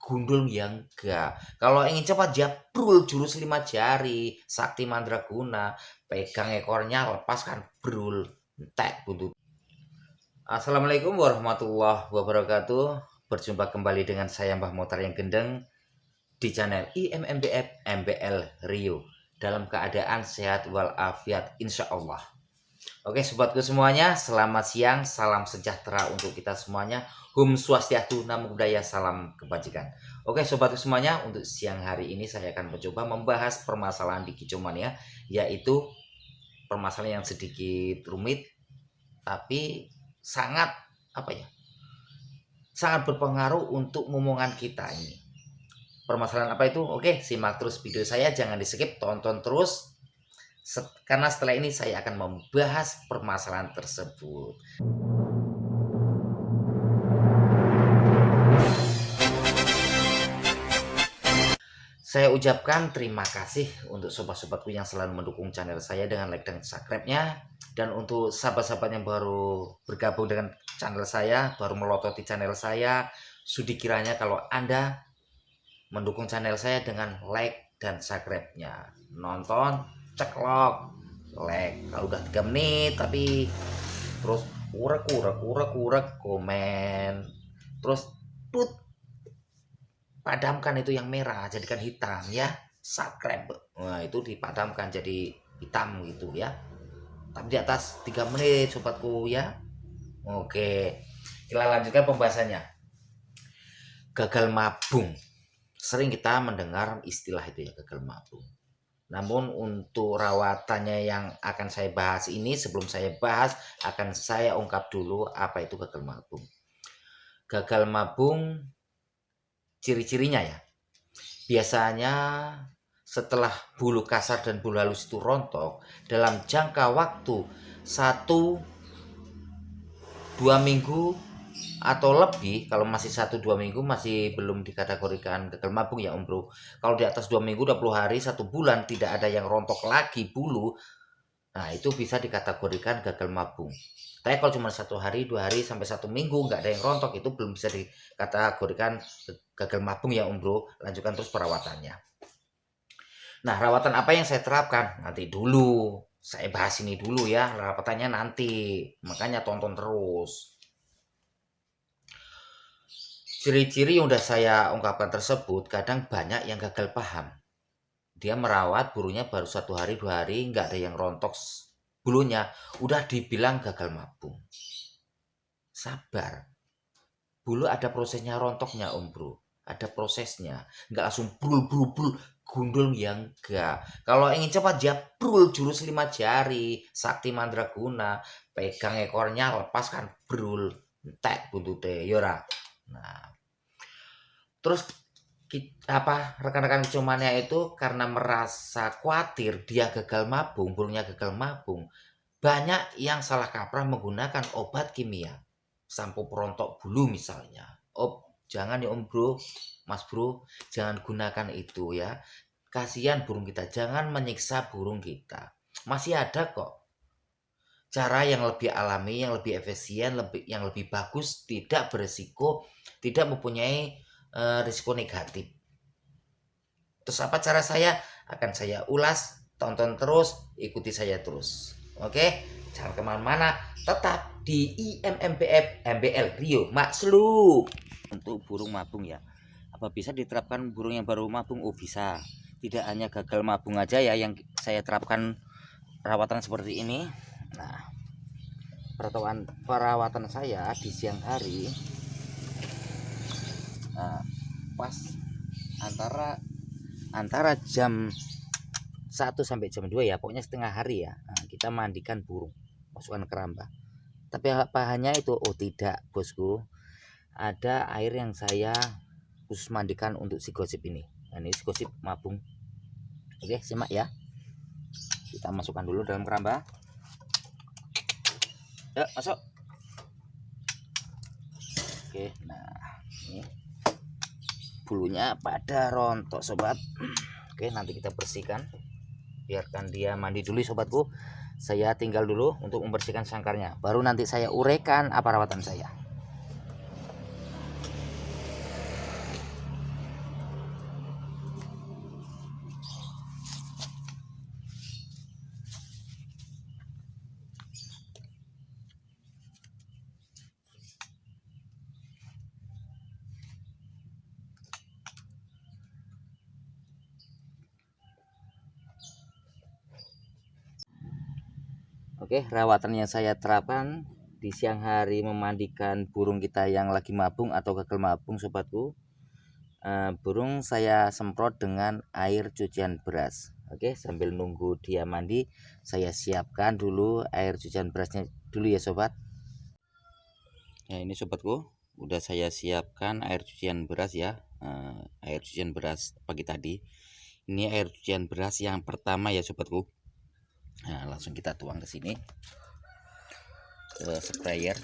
gundul yang enggak. Kalau ingin cepat jabrul jurus 5 jari, sakti mandraguna, pegang ekornya, lepaskan brul, entek buntut. Assalamualaikum warahmatullahi wabarakatuh. Berjumpa kembali dengan saya Mbah Motar yang Gendeng di channel IMMBF MBL Rio dalam keadaan sehat walafiat insya Allah. Oke sobatku semuanya, selamat siang, salam sejahtera untuk kita semuanya. Hum swastiastu, namo buddhaya, salam kebajikan. Oke sobatku semuanya, untuk siang hari ini saya akan mencoba membahas permasalahan di Kicomania, yaitu permasalahan yang sedikit rumit tapi sangat sangat berpengaruh untuk momongan kita ini. Permasalahan apa itu? Oke, simak terus video saya, jangan di skip, tonton terus. Karena setelah ini saya akan membahas permasalahan tersebut. Saya ucapkan terima kasih untuk sobat-sobatku yang selalu mendukung channel saya dengan like dan subscribe-nya. Dan untuk sahabat-sahabat yang baru bergabung dengan channel saya, baru melototi channel saya, sudi kiranya kalau Anda mendukung channel saya dengan like dan subscribe-nya. Nonton, ceklok, like. Kalau udah 3 menit tapi terus kurek komen, terus padamkan itu yang merah, jadikan hitam ya, subscribe. Nah itu dipadamkan jadi hitam gitu ya, tapi di atas 3 menit sobatku ya. Oke, kita lanjutkan pembahasannya. Gagal mabung, sering kita mendengar istilah itu ya, gagal mabung. Namun untuk rawatannya yang akan saya bahas ini, sebelum saya bahas akan saya ungkap dulu apa itu gagal mabung. Gagal mabung ciri-cirinya ya, biasanya setelah bulu kasar dan bulu halus itu rontok dalam jangka waktu 1-2 minggu atau lebih. Kalau masih 1-2 minggu masih belum dikategorikan gagal mabung ya Om Bro. Kalau di atas 2 minggu, 20 hari, 1 bulan tidak ada yang rontok lagi bulu, nah itu bisa dikategorikan gagal mabung. Tapi kalau cuma 1 hari, 2 hari, sampai 1 minggu nggak ada yang rontok, itu belum bisa dikategorikan gagal mabung ya Om Bro. Lanjutkan terus perawatannya. Nah, rawatan apa yang saya terapkan? Nanti dulu. Saya bahas ini dulu ya, rawatannya nanti. Makanya tonton terus. Ciri-ciri yang udah saya ungkapkan tersebut, kadang banyak yang gagal paham. Dia merawat burunya baru 1 hari, 2 hari, nggak ada yang rontok bulunya, udah dibilang gagal mabung. Sabar. Bulu ada prosesnya rontoknya Om Bro. Ada prosesnya. Nggak langsung brul gundul yang enggak. Kalau ingin cepat jabrul jurus 5 jari, sakti mandraguna, pegang ekornya, lepaskan brul, entek buntute yora. Nah, terus rekan-rekan Kicomania itu karena merasa khawatir dia gagal mabung, burungnya gagal mabung, banyak yang salah kaprah menggunakan obat kimia, sampo perontok bulu misalnya. Jangan ya Om Bro, Mas Bro, jangan gunakan itu ya. Kasihan burung kita, jangan menyiksa burung kita. Masih ada kok cara yang lebih alami, yang lebih efisien, yang lebih bagus, tidak beresiko, tidak mempunyai risiko negatif. Terus apa cara saya? Akan saya ulas, tonton terus, ikuti saya terus. Oke, jangan kemana-mana, tetap di IMMBF MBL Rio Makslu. Untuk burung mabung ya, apa bisa diterapkan burung yang baru mabung? Oh bisa. Tidak hanya gagal mabung aja ya yang saya terapkan perawatan seperti ini. Nah, perawatan saya di siang hari, nah, pas antara jam 1 sampai jam 2 ya, pokoknya setengah hari ya. Nah, kita mandikan burung, masukkan keramba. Tapi apa hanya itu? Oh tidak bosku, ada air yang saya khusus mandikan untuk si gosip ini. Nah, ini si gosip mabung. Oke, simak ya. Kita masukkan dulu dalam keramba. Yuk, masuk. Oke, nah ini bulunya pada rontok sobat. Oke, nanti kita bersihkan. Biarkan dia mandi dulu sobatku. Saya tinggal dulu untuk membersihkan sangkarnya. Baru nanti saya uraikan apa rawatan saya. Oke, rawatan yang saya terapkan di siang hari memandikan burung kita yang lagi mabung atau gagal mabung sobatku. Burung saya semprot dengan air cucian beras. Oke, sambil nunggu dia mandi, saya siapkan dulu air cucian berasnya dulu ya sobat. Ya ini sobatku, udah saya siapkan air cucian beras ya. Air cucian beras pagi tadi. Ini air cucian beras yang pertama ya sobatku. Nah, langsung kita tuang ke sini ke sprayer.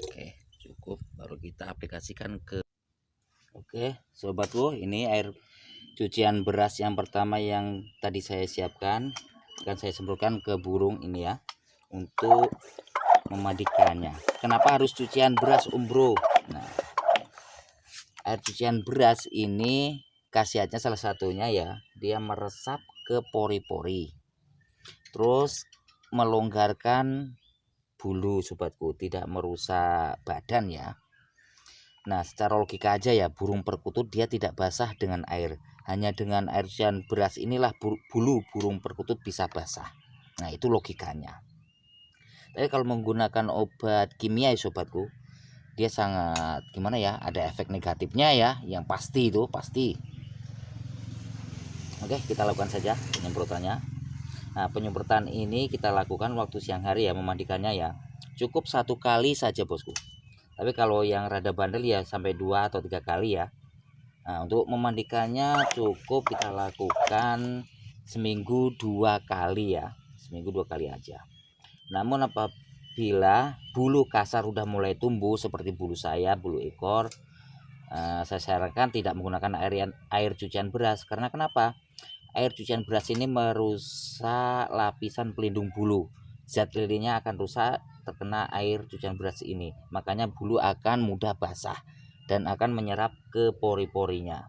Oke, cukup, baru kita aplikasikan ke. Oke sobatku, ini air cucian beras yang pertama yang tadi saya siapkan akan saya semprotkan ke burung ini ya, untuk memandikannya. Kenapa harus cucian beras bro? Nah, air cucian beras ini khasiatnya salah satunya ya, dia meresap ke pori-pori, terus melonggarkan bulu sobatku, tidak merusak badan ya. Nah, secara logika aja ya, burung perkutut dia tidak basah dengan air. Hanya dengan air cucian beras inilah bulu burung perkutut bisa basah. Nah, itu logikanya. Tapi kalau menggunakan obat kimia ya sobatku, dia sangat gimana ya, ada efek negatifnya ya, yang pasti itu pasti. Oke, kita lakukan saja penyemprotannya. Nah, penyemprotan ini kita lakukan waktu siang hari ya, memandikannya ya. Cukup 1 kali saja bosku. Tapi kalau yang rada bandel ya sampai 2 atau 3 kali ya. Nah, untuk memandikannya cukup kita lakukan seminggu 2 kali ya. Seminggu 2 kali aja. Namun apabila bulu kasar udah mulai tumbuh seperti bulu sayap, bulu ekor, saya sarankan tidak menggunakan air cucian beras. Karena kenapa? Air cucian beras ini merusak lapisan pelindung bulu. Zat lilinnya akan rusak terkena air cucian beras ini. Makanya bulu akan mudah basah dan akan menyerap ke pori-porinya.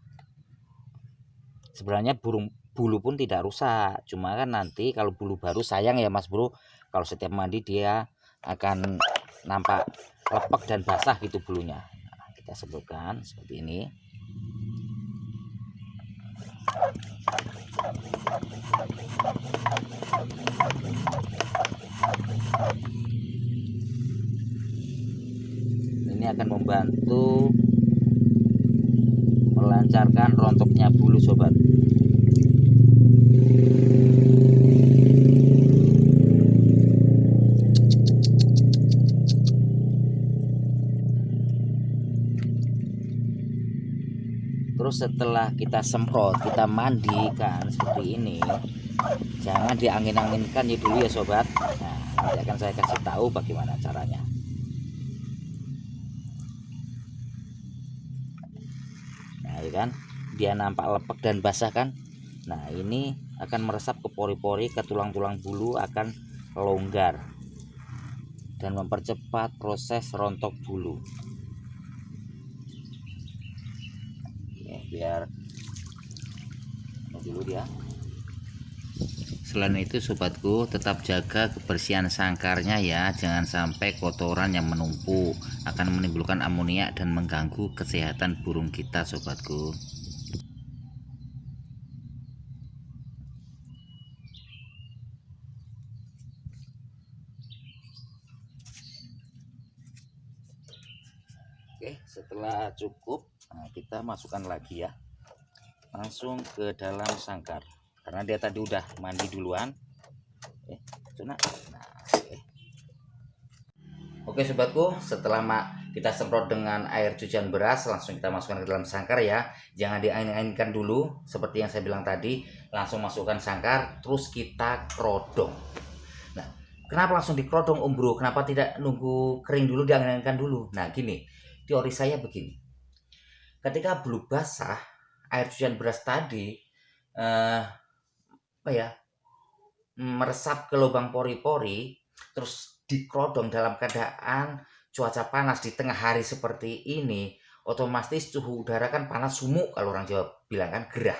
Sebenarnya bulu pun tidak rusak, cuma kan nanti kalau bulu baru sayang ya mas bro, kalau setiap mandi dia akan nampak lepek dan basah gitu bulunya. Nah, kita sebutkan seperti ini. Ini akan membantu melancarkan rontoknya bulu sobat. Terus setelah kita semprot, kita mandikan seperti ini, jangan diangin-anginkan ya dulu ya sobat. Nah, nanti akan saya kasih tahu bagaimana caranya. Nah, ya kan, dia nampak lepek dan basah kan. Nah, ini akan meresap ke pori-pori, ke tulang-tulang bulu, akan longgar dan mempercepat proses rontok bulu. Ya, biar dulu dia. Selain itu sobatku, tetap jaga kebersihan sangkarnya ya, jangan sampai kotoran yang menumpuk akan menimbulkan amonia dan mengganggu kesehatan burung kita sobatku. Oke, setelah cukup, nah kita masukkan lagi ya, langsung ke dalam sangkar karena dia tadi udah mandi duluan. Nah, oke sobatku, setelah kita semprot dengan air cucian beras, langsung kita masukkan ke dalam sangkar ya. Jangan diangin-anginkan dulu seperti yang saya bilang tadi, langsung masukkan sangkar terus kita kerodong. Nah, kenapa langsung dikerodong bro? Kenapa tidak nunggu kering dulu, diangin-anginkan dulu? Nah gini, teori saya begini, ketika bulu basah, air cucian beras tadi meresap ke lubang pori-pori, terus dikerodong dalam keadaan cuaca panas di tengah hari seperti ini, otomatis suhu udara kan panas, sumuk kalau orang Jawa bilang kan, gerah.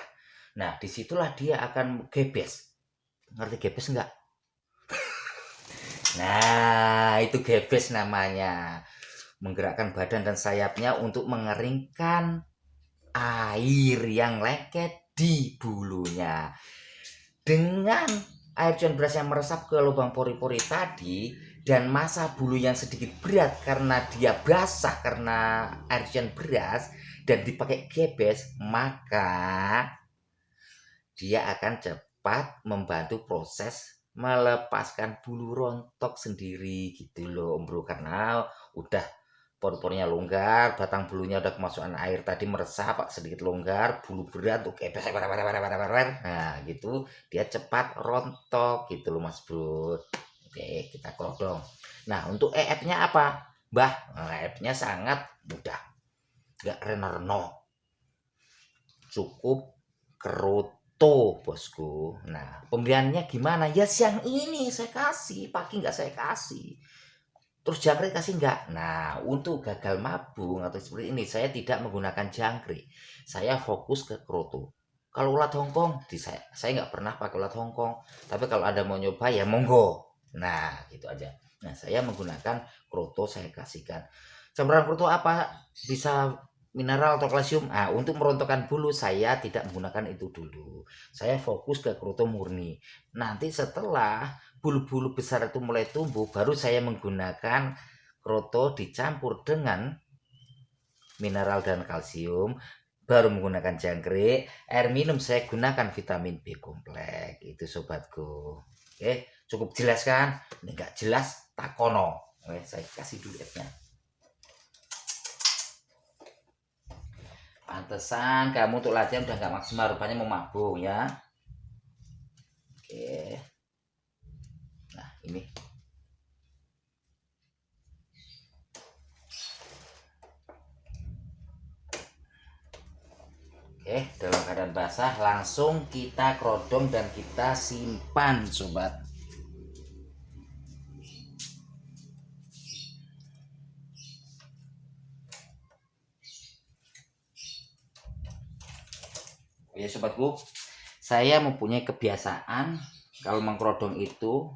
Nah disitulah dia akan gebes. Ngerti gebes enggak? Nah itu gebes namanya, menggerakkan badan dan sayapnya untuk mengeringkan air yang lengket di bulunya. Dengan air cucian beras yang meresap ke lubang pori-pori tadi dan massa bulu yang sedikit berat karena dia basah karena air cucian beras dan dipakai gebes, maka dia akan cepat membantu proses melepaskan bulu rontok sendiri gitu loh Om Bro, karena udah pori-porinya longgar, batang bulunya udah kemasukan air tadi meresap sedikit longgar, bulu berat tuh kayak nah gitu dia cepat rontok gitu loh Mas Bro. Oke, kita kerodong. Nah, untuk EF-nya apa? Mbah, EF-nya sangat mudah. Gak reno-reno. Cukup kerutu, bosku. Nah, pembeliannya gimana? Ya siang ini saya kasih, pagi nggak saya kasih. Terus jangkrik kasih nggak? Nah, untuk gagal mabung atau seperti ini, saya tidak menggunakan jangkrik. Saya fokus ke kerutu. Kalau ulat Hongkong, saya nggak pernah pakai ulat Hongkong. Tapi kalau ada mau nyoba ya monggo. Nah, gitu aja. Nah, saya menggunakan kerutu, saya kasihkan. Campuran kerutu apa? Bisa mineral atau kalsium. Nah, untuk merontokkan bulu saya tidak menggunakan itu dulu. Saya fokus ke kerutu murni. Nanti setelah bulu-bulu besar itu mulai tumbuh, baru saya menggunakan kroto dicampur dengan mineral dan kalsium, baru menggunakan jangkrik. Air minum saya gunakan vitamin B kompleks. Itu sobatku. Oke, cukup jelas kan? Ini enggak jelas takono. Oke, saya kasih dulu app-nya. Pantesan kamu untuk latihan udah nggak maksimal, rupanya mau mabung ya. Oke. Nah, ini. Oke, dalam keadaan basah langsung kita kerodong dan kita simpan, sobat. Ya sobatku, saya mempunyai kebiasaan kalau mengkerodong itu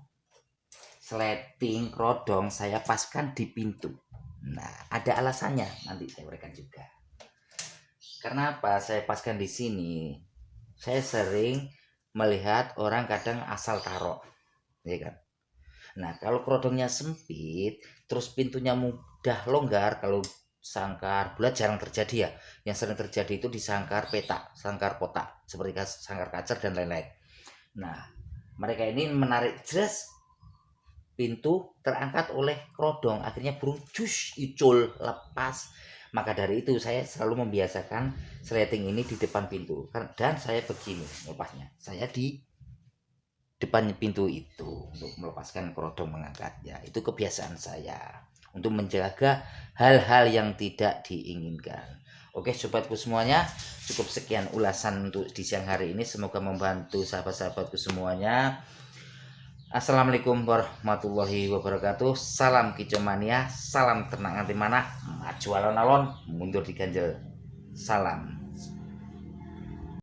sleting kerodong saya paskan di pintu. Nah, ada alasannya, nanti saya berikan juga. Karena apa? Saya paskan di sini. Saya sering melihat orang kadang asal taruh, ya kan? Nah, kalau kerodongnya sempit, terus pintunya mudah longgar, kalau sangkar bulat jarang terjadi ya. Yang sering terjadi itu di sangkar petak, sangkar kotak, seperti sangkar kacer dan lain-lain. Nah, mereka ini menarik jelas, pintu terangkat oleh kerodong, akhirnya burung jus icul lepas. Maka dari itu saya selalu membiasakan sleting ini di depan pintu. Dan saya begini melepasnya. Saya di depan pintu itu untuk melepaskan kerodong mengangkatnya. Itu kebiasaan saya untuk menjaga hal-hal yang tidak diinginkan. Oke sobatku semuanya, cukup sekian ulasan untuk di siang hari ini. Semoga membantu sahabat-sahabatku semuanya. Assalamualaikum warahmatullahi wabarakatuh. Salam kicomania, salam ternak nganti mana, maju alon-alon, mundur diganjel. Salam.